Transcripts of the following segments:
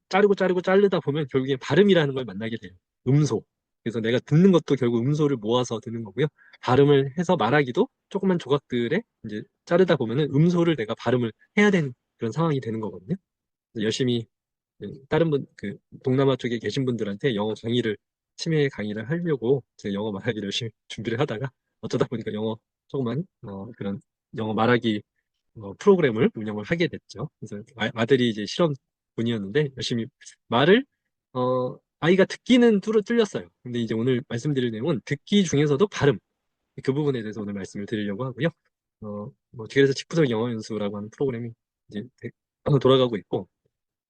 자르고 자르다 보면 결국엔 발음이라는 걸 만나게 돼요. 음소. 그래서 내가 듣는 것도 결국 음소를 모아서 듣는 거고요. 발음을 해서 말하기도 조그만 조각들에 이제 자르다 보면은 음소를 내가 발음을 해야 되는 그런 상황이 되는 거거든요. 그래서 열심히 다른 동남아 쪽에 계신 분들한테 영어 강의를, 치매 강의를 하려고 제가 영어 말하기를 열심히 준비를 하다가 어쩌다 보니까 조그만, 그런 영어 말하기 프로그램을 운영을 하게 됐죠. 그래서 아들이 이제 실험분이었는데 열심히 말을, 아이가 듣기는 뚫렸어요. 근데 이제 오늘 말씀드릴 내용은 듣기 중에서도 발음, 그 부분에 대해서 오늘 말씀을 드리려고 하고요. 그래서 직부석 영어 연수라고 하는 프로그램이 이제 돌아가고 있고,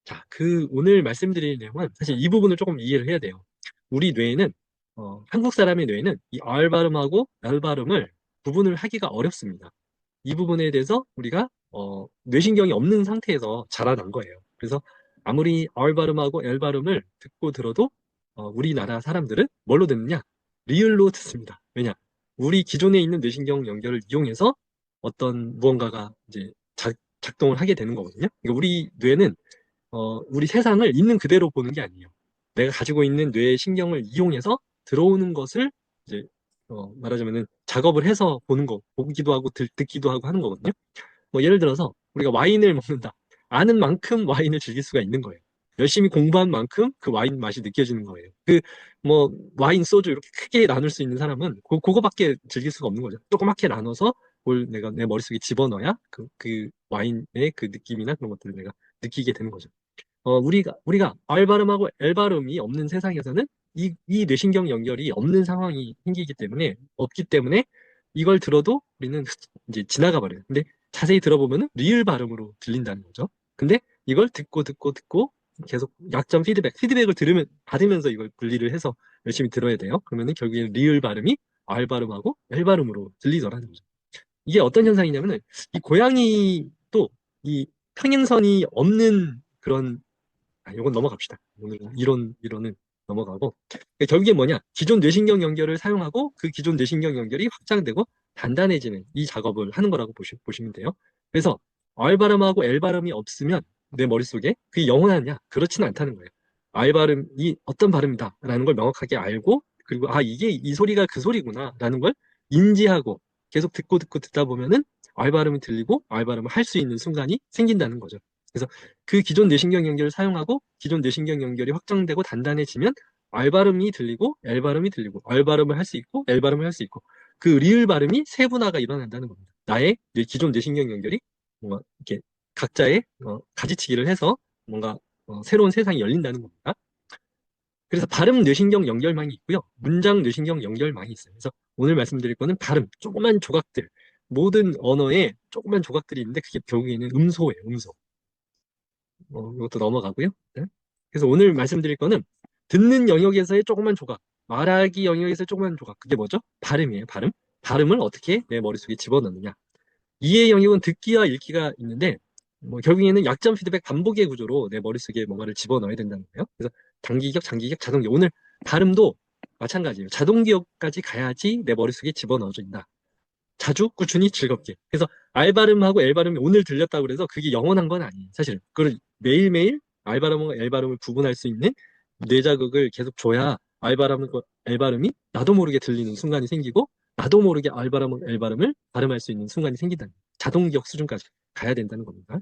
자, 오늘 말씀드릴 내용은 사실 이 부분을 조금 이해를 해야 돼요. 우리 뇌에는, 한국 사람의 뇌에는 이 R 발음하고 L 발음을 구분을 하기가 어렵습니다. 이 부분에 대해서 우리가 뇌신경이 없는 상태에서 자라난 거예요. 그래서 아무리 R 발음하고 L 발음을 듣고 들어도 우리나라 사람들은 뭘로 듣느냐? 리을로 듣습니다. 왜냐? 우리 기존에 있는 뇌신경 연결을 이용해서 어떤 무언가가 이제 작동을 하게 되는 거거든요. 그러니까 우리 뇌는 우리 세상을 있는 그대로 보는 게 아니에요. 내가 가지고 있는 뇌의 신경을 이용해서 들어오는 것을 이제 말하자면은 작업을 해서 보는 거, 보기도 하고 듣기도 하고 하는 거거든요. 뭐 예를 들어서 우리가 와인을 먹는다. 아는 만큼 와인을 즐길 수가 있는 거예요. 열심히 공부한 만큼 그 와인 맛이 느껴지는 거예요. 뭐 와인, 소주 이렇게 크게 나눌 수 있는 사람은 그거밖에 즐길 수가 없는 거죠. 조그맣게 나눠서 뭘 내가 내 머릿속에 집어넣어야 그 와인의 그 느낌이나 그런 것들을 내가 느끼게 되는 거죠. 우리가 R 발음하고 L 발음이 없는 세상에서는 이 뇌신경 연결이 없는 상황이 생기기 때문에, 없기 때문에 이걸 들어도 우리는 이제 지나가 버려요. 근데 자세히 들어보면은 리을 발음으로 들린다는 거죠. 근데 이걸 듣고 계속 약점 피드백을 받으면서 이걸 분리를 해서 열심히 들어야 돼요. 그러면은 결국에는 리을 발음이 R 발음하고 L 발음으로 들리더라는 거죠. 이게 어떤 현상이냐면은 이 고양이도 이 평행선이 없는 그런, 이건 넘어갑시다. 오늘은 이론은 넘어가고. 그러니까 결국에 뭐냐? 기존 뇌신경 연결을 사용하고 그 기존 뇌신경 연결이 확장되고 단단해지는 이 작업을 하는 거라고 보시면 돼요. 그래서 R 발음하고 L 발음이 없으면 내 머릿속에 그게 영원하냐? 그렇지는 않다는 거예요. R 발음이 어떤 발음이다라는 걸 명확하게 알고, 그리고 이게 이 소리가 그 소리구나라는 걸 인지하고 계속 듣고 듣다 보면은 R 발음이 들리고 R 발음을 할 수 있는 순간이 생긴다는 거죠. 그래서 그 기존 뇌신경 연결을 사용하고 기존 뇌신경 연결이 확장되고 단단해지면 R 발음이 들리고 L 발음이 들리고, R 발음을 할 수 있고 L 발음을 할 수 있고, 그 리을 발음이 세분화가 일어난다는 겁니다. 나의 기존 뇌신경 연결이 뭔가 이렇게 각자의 가지치기를 해서 뭔가 새로운 세상이 열린다는 겁니다. 그래서 발음 뇌신경 연결망이 있고요. 문장 뇌신경 연결망이 있어요. 그래서 오늘 말씀드릴 거는 발음, 조그만 조각들, 모든 언어에 조그만 조각들이 있는데 그게 결국에는 음소예요, 음소. 이것도 넘어가고요. 네. 그래서 오늘 말씀드릴 거는 듣는 영역에서의 조그만 조각, 말하기 영역에서의 조그만 조각, 그게 뭐죠? 발음이에요, 발음. 발음을 어떻게 내 머릿속에 집어넣느냐. 이해 영역은 듣기와 읽기가 있는데, 결국에는 약점 피드백 반복의 구조로 내 머릿속에 뭔가를 집어넣어야 된다는 거예요. 그래서 단기기억, 장기기억, 자동기억. 오늘 발음도 마찬가지예요. 자동기억까지 가야지 내 머릿속에 집어넣어진다. 자주, 꾸준히, 즐겁게. 그래서 R 발음하고 L 발음이 오늘 들렸다고 그래서 그게 영원한 건 아니에요. 사실은. 그걸 매일매일 R 발음과 L 발음을 구분할 수 있는 뇌 자극을 계속 줘야 R 발음과 L 발음이 나도 모르게 들리는 순간이 생기고, 나도 모르게 R 발음과 L 발음을 발음할 수 있는 순간이 생긴다. 자동기억 수준까지 가야 된다는 겁니다.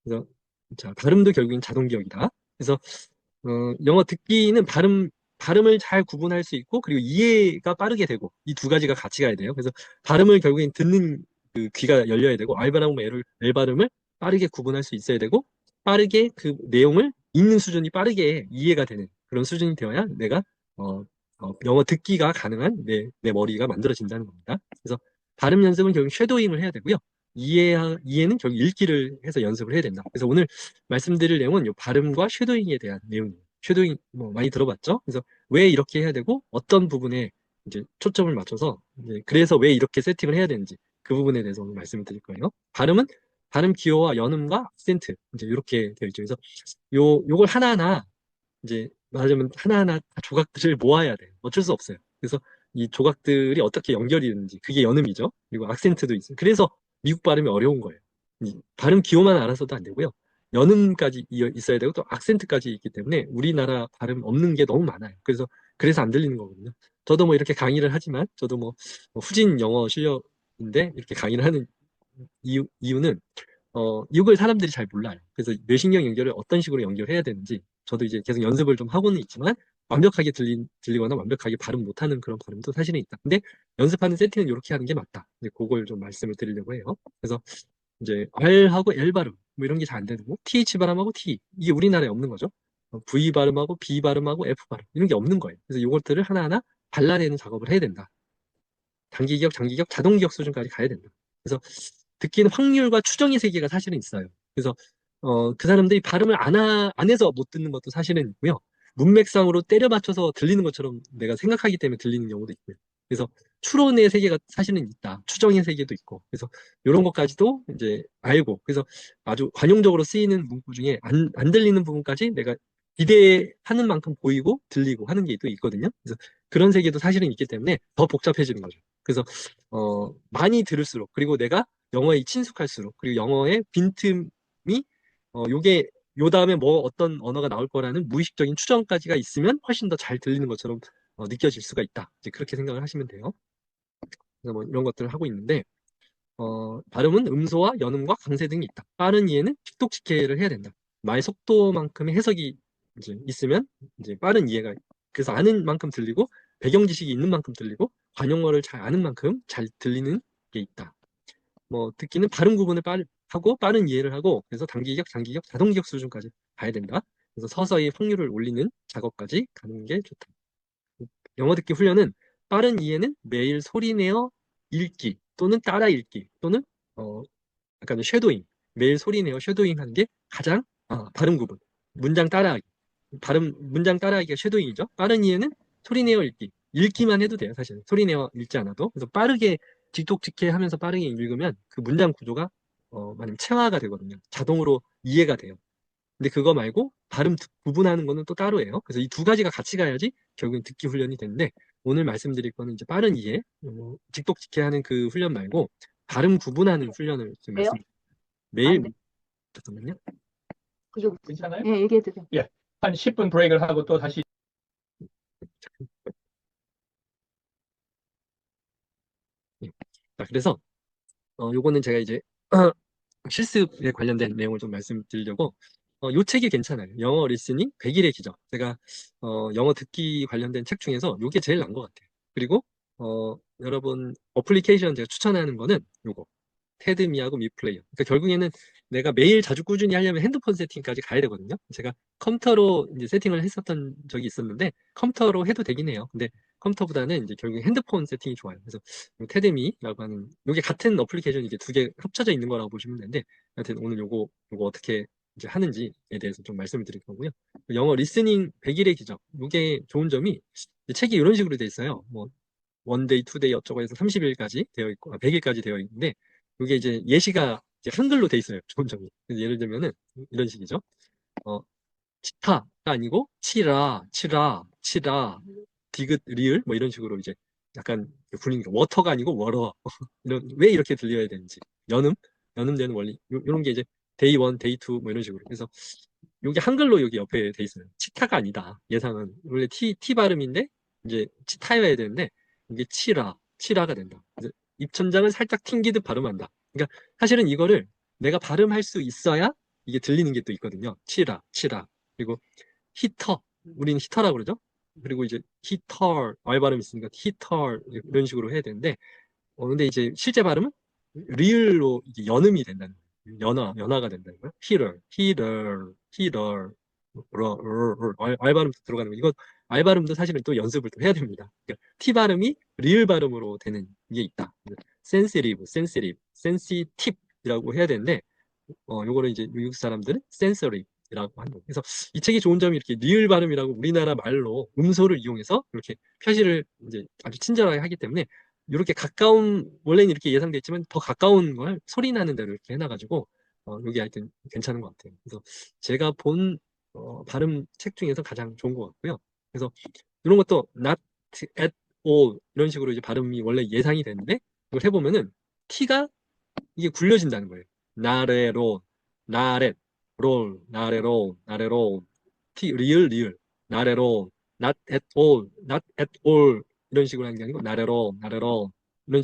그래서 자, 발음도 결국엔 자동기억이다. 그래서 영어 듣기는 발음을 잘 구분할 수 있고, 그리고 이해가 빠르게 되고, 이 두 가지가 같이 가야 돼요. 그래서 발음을 결국엔 듣는 그 귀가 열려야 되고, R 발음과 L 발음을 빠르게 구분할 수 있어야 되고, 빠르게 그 내용을 읽는 수준이 빠르게 이해가 되는 그런 수준이 되어야 내가 어, 영어 듣기가 가능한 내 머리가 만들어진다는 겁니다. 그래서 발음 연습은 결국 쉐도잉을 해야 되고요. 이해는 결국 읽기를 해서 연습을 해야 된다. 그래서 오늘 말씀드릴 내용은 이 발음과 쉐도잉에 대한 내용이에요. 쉐도잉 뭐 많이 들어봤죠? 그래서 왜 이렇게 해야 되고 어떤 부분에 이제 초점을 맞춰서 이제 그래서 왜 이렇게 세팅을 해야 되는지 그 부분에 대해서 오늘 말씀을 드릴 거예요. 발음은 발음 기호와 연음과 악센트 이제 이렇게 되어 있죠. 그래서 요걸 하나하나 이제 말하자면 하나하나 다 조각들을 모아야 돼요. 어쩔 수 없어요. 그래서 이 조각들이 어떻게 연결이 되는지 그게 연음이죠. 그리고 악센트도 있어요. 그래서 미국 발음이 어려운 거예요. 이 발음 기호만 알아서도 안 되고요. 연음까지 있어야 되고 또 악센트까지 있기 때문에 우리나라 발음 없는 게 너무 많아요. 그래서 안 들리는 거거든요. 저도 뭐 이렇게 강의를 하지만 저도 뭐 후진 영어 실력인데 이렇게 강의를 하는 이유는 이걸 사람들이 잘 몰라요. 그래서 뇌신경 연결을 어떤 식으로 연결해야 되는지 저도 이제 계속 연습을 좀 하고는 있지만 완벽하게 들리거나 완벽하게 발음 못하는 그런 발음도 사실은 있다. 근데 연습하는 세팅은 이렇게 하는 게 맞다. 이제 그걸 좀 말씀을 드리려고 해요. 그래서 이제 R하고 L 발음 뭐 이런 게 잘 안 되고 TH 발음하고 T 이게 우리나라에 없는 거죠. V 발음하고 B 발음하고 F 발음 이런 게 없는 거예요. 그래서 이것들을 하나하나 발라내는 작업을 해야 된다. 단기기억, 장기기억, 자동기억 수준까지 가야 된다. 그래서 듣기는 확률과 추정의 세계가 사실은 있어요. 그래서 그 사람들이 발음을 안 해서 못 듣는 것도 사실은 있고요. 문맥상으로 때려 맞춰서 들리는 것처럼 내가 생각하기 때문에 들리는 경우도 있고요. 그래서 추론의 세계가 사실은 있다. 추정의 세계도 있고. 그래서 이런 것까지도 이제 알고. 그래서 아주 관용적으로 쓰이는 문구 중에 안 들리는 부분까지 내가 기대하는 만큼 보이고 들리고 하는 게 또 있거든요. 그래서 그런 세계도 사실은 있기 때문에 더 복잡해지는 거죠. 그래서 많이 들을수록 그리고 내가 영어에 친숙할수록 그리고 영어의 빈틈이 요게 요 다음에 뭐 어떤 언어가 나올 거라는 무의식적인 추정까지가 있으면 훨씬 더 잘 들리는 것처럼 느껴질 수가 있다. 이제 그렇게 생각을 하시면 돼요. 그래서 뭐 이런 것들을 하고 있는데 발음은 음소와 연음과 강세 등이 있다. 빠른 이해는 틱톡직해를 해야 된다. 말 속도만큼의 해석이 이제 있으면 이제 빠른 이해가 그래서 아는 만큼 들리고 배경 지식이 있는 만큼 들리고 관용어를 잘 아는 만큼 잘 들리는 게 있다. 뭐 듣기는 발음 구분을 하고 빠른 이해를 하고 그래서 단기기억, 장기기억, 자동기억 수준까지 가야 된다. 그래서 서서히 확률을 올리는 작업까지 가는 게 좋다. 영어 듣기 훈련은 빠른 이해는 매일 소리내어 읽기 또는 따라 읽기 또는 어, 약간 쉐도잉 매일 소리내어 쉐도잉 하는 게 가장 발음 구분 문장 따라하기 문장 따라하기가 쉐도잉이죠. 빠른 이해는 소리내어 읽기만 해도 돼요. 사실 소리내어 읽지 않아도 그래서 빠르게 직독직해 하면서 빠르게 읽으면 그 문장 구조가 만약 체화가 되거든요. 자동으로 이해가 돼요. 근데 그거 말고 발음 구분하는 거는 또 따로예요. 그래서 이 두 가지가 같이 가야지 결국엔 듣기 훈련이 되는데 오늘 말씀드릴 거는 이제 빠른 이해, 직독직해하는 그 훈련 말고 발음 구분하는 훈련을 지금 왜요? 매일 잠깐만요. 괜찮아요? 예, 얘기해 주세요. 예, 한 10분 브레이크를 하고 또 다시. 예. 자, 그래서 요거는 제가 이제 실습에 관련된 내용을 좀 말씀드리려고 요 책이 괜찮아요. 영어 리스닝 100일의 기적. 제가 영어 듣기 관련된 책 중에서 요게 제일 나은 것 같아요. 그리고 여러분 어플리케이션 제가 추천하는 거는 요거 테드미하고 미플레이어. 그러니까 결국에는 내가 매일 자주 꾸준히 하려면 핸드폰 세팅까지 가야 되거든요. 제가 컴퓨터로 이제 세팅을 했었던 적이 있었는데 컴퓨터로 해도 되긴 해요. 근데 컴퓨터보다는 이제 결국 핸드폰 세팅이 좋아요. 그래서 테드미라고 하는 이게 같은 어플리케이션 이제 두 개 합쳐져 있는 거라고 보시면 되는데 하여튼 오늘 요거 어떻게 이제 하는지에 대해서 좀 말씀을 드릴 거고요. 영어 리스닝 100일의 기적. 이게 좋은 점이 책이 이런 식으로 돼 있어요. 뭐 원데이, 투데이 어쩌고 해서 30일까지 되어 있고 100일까지 되어 있는데 이게 이제 예시가 이제 한글로 돼 있어요. 좋은 점이. 그래서 예를 들면은 이런 식이죠. 치타가 아니고 치라, 디귿, 리을 뭐 이런 식으로 이제 약간 불리는 거. 워터가 아니고 워러. 왜 이렇게 들려야 되는지. 연음되는 원리. 요런 게 이제 데이 원, 데이 투 뭐 이런 식으로. 그래서 요게 한글로 여기 옆에 돼 있어요. 치타가 아니다. 예상은 원래 T 발음인데 이제 치타여야 되는데 이게 치라가 된다. 그래서 입천장을 살짝 튕기듯 발음한다. 그러니까 사실은 이거를 내가 발음할 수 있어야 이게 들리는 게 또 있거든요. 치라. 그리고 히터. 우리는 히터라고 그러죠. 그리고 이제 히터 R 발음 있으니까 히터 이런 식으로 해야 되는데 근데 이제 실제 발음은 리을로 이게 연음이 된다는 거예요. 연화가 된다는 거예요. 히터, R 발음 들어가는 거. 이거 R 발음도 사실은 또 연습을 또 해야 됩니다. 그러니까 T 발음이 리을 발음으로 되는 게 있다. 센시티브이라고 해야 되는데 요거를 이제 미국 사람들은 센서리라고 하는 거예요. 그래서 이 책이 좋은 점이 이렇게 리을 발음이라고 우리나라 말로 음소를 이용해서 이렇게 표시를 이제 아주 친절하게 하기 때문에 이렇게 가까운 원래는 이렇게 예상돼 있지만 더 가까운 걸 소리 나는 대로 이렇게 해놔가지고 여기 하여튼 괜찮은 것 같아요. 그래서 제가 본 발음 책 중에서 가장 좋은 것 같고요. 그래서 이런 것도 not at all 이런 식으로 이제 발음이 원래 예상이 되는데 이걸 해보면은 t가 이게 굴려진다는 거예요. 나레로 나렛 roll, not at all, not at all. real, real, not at all, not at all, not at all. 이런 식으로 하는 게 아니고 not at all, not at all. 이런